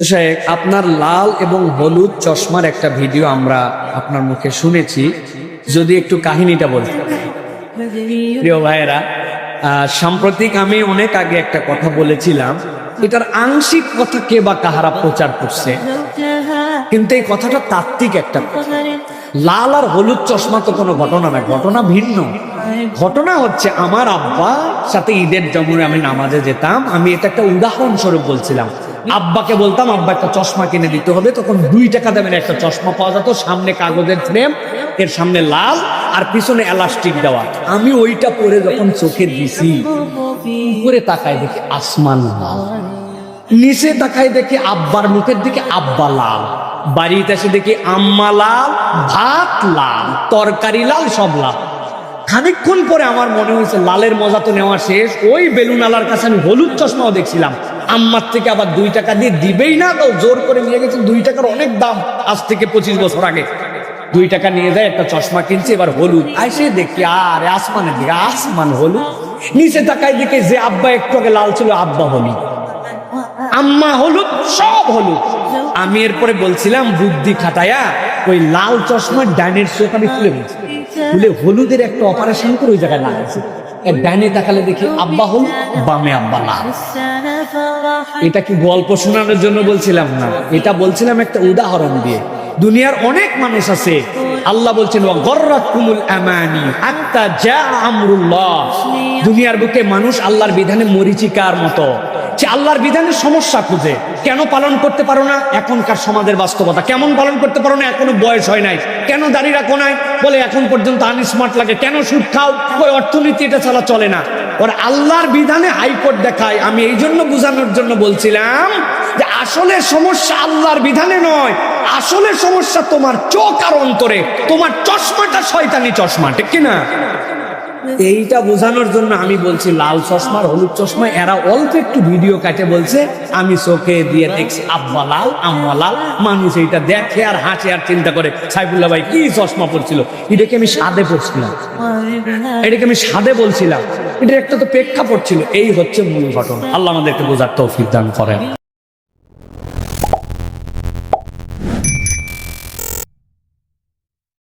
শেখ, আপনার লাল এবং হলুদ চশমার একটা ভিডিও আমরা আপনার মুখে শুনেছি, যদি একটু কাহিনীটা বলতেন। প্রিয় ভাইয়েরা, সাম্প্রতিক আমি অনেক আগে একটা কথা বলেছিলাম, এটার আংশিক কথা কে বা কাহারা প্রচার করছে, কিন্তু এই কথাটা তাত্ত্বিক একটা কথা। লাল আর হলুদ চশমা তো কোনো ঘটনা না, ঘটনা ভিন্ন। ঘটনা হচ্ছে আমার আব্বা সাথে ঈদের জমনে আমি নামাজে যেতাম, আমি এটা একটা উদাহরণস্বরূপ বলছিলাম। আব্বাকে বলতাম আব্বা একটা চশমা কিনে দিতে হবে, তখন 2 টাকা দামের একটা চশমা পাওয়া যেত, সামনে কাগজের ফ্রেম, এর সামনে লাল আর পিছনে এলাস্টিক দেওয়া। আমি ওইটা পরে যখন চোখে দিছি, উপরে তাকায় দেখি আসমান লাল, নিচে তাকায় দেখি আব্বার মুখের দিকে আব্বা লাল, বাড়িতে এসে দেখি আম্মা লাল, ভাত লাল, তরকারি লাল, সব লাল। খানিকক্ষণ পরে আমার মনে হয়েছে লালের মজা তো নেওয়া শেষ, ওই বেলুন আলার কাছে আমি হলুদ চশমাও দেখছিলাম। আম্মার থেকে আবার 2 টাকা দিয়ে দিবেই না, তো জোর করে নিয়ে গেছে। 2 টাকার অনেক দাম, আজ থেকে 25 বছর আগে। 2 টাকা নিয়ে যায়, একটা চশমা কিনছে, এবার হলুদ। আইসে দেখি আর আসমানের দিকে আসমান হলুদ, নিচে তাকায় দেখে যে আব্বা একটু আগে লাল ছিল আব্বা হলুদ, আম্মা হলুদ, সব হলুদ। আমি এরপরে বলছিলাম বুদ্ধি খাটায়া ওই লাল চশমার ডাইনের চোখ আমি খুলে বলছি, খুলে হলুদের একটা অপারেশন করে ওই জায়গায় লাগাইছে। ডাইনে তাকালে দেখি আব্বা হলুদ, বামে আব্বা লাল। এটা কি গল্প শোনানোর জন্য বলছিলাম না, এটা বলছিলাম একটা উদাহরণ দিয়ে। দুনিয়ার অনেক মানুষ আছে, আল্লাহ বলছেন ওয়াগররাকুমুল আমানি হাত্তা জা আমরুল্লাহ। দুনিয়ার বুকে মানুষ আল্লাহর বিধানে মরিচিকার মতো, যে আল্লাহর বিধানের সমস্যা খুঁজে। কেন পালন করতে পারো না? এখনকার সমাজের বাস্তবতা। কেমন পালন করতে পারো না? এখনো বয়স হয় নাই। কেন দাড়ি রাখো নাই? বলে এখন পর্যন্ত আনস্মার্ট লাগে। কেন সুদ খাও? ওই অর্থনীতি এটা ছাড়া চলে না। ওর আল্লাহর বিধানে হাইকোর্ট দেখায়। আমি এই জন্য বোঝানোর জন্য বলছিলাম যে আসলে সমস্যা আল্লাহর বিধানে নয়, আসলে সমস্যা তোমার চোখ আর অন্তরে। তোমার চশমাটা শয়তানি চশমা, ঠিক কিনা? এইটা বোঝানোর জন্য আমি বলছি লাল চশমার হলুদ চশমা। এরা অল্প একটু ভিডিও কাটে বলছে আমি চোখে দিয়ে দেখছি আব্বা লাল আম্মা লাল। মানুষ এইটা দেখে আর হাসে আর চিন্তা করে সাইফুল্লাহ ভাই কি চশমা পড়ছিল। এটাকে আমি সাদে পড়ছিলাম, এটাকে আমি সাদে বলছিলাম, এটার একটা তো প্রেক্ষাপট ছিল। এই হচ্ছে মূল ঘটনা। আল্লাহ আমাদেরকে বোঝার তৌফিক দান করেন।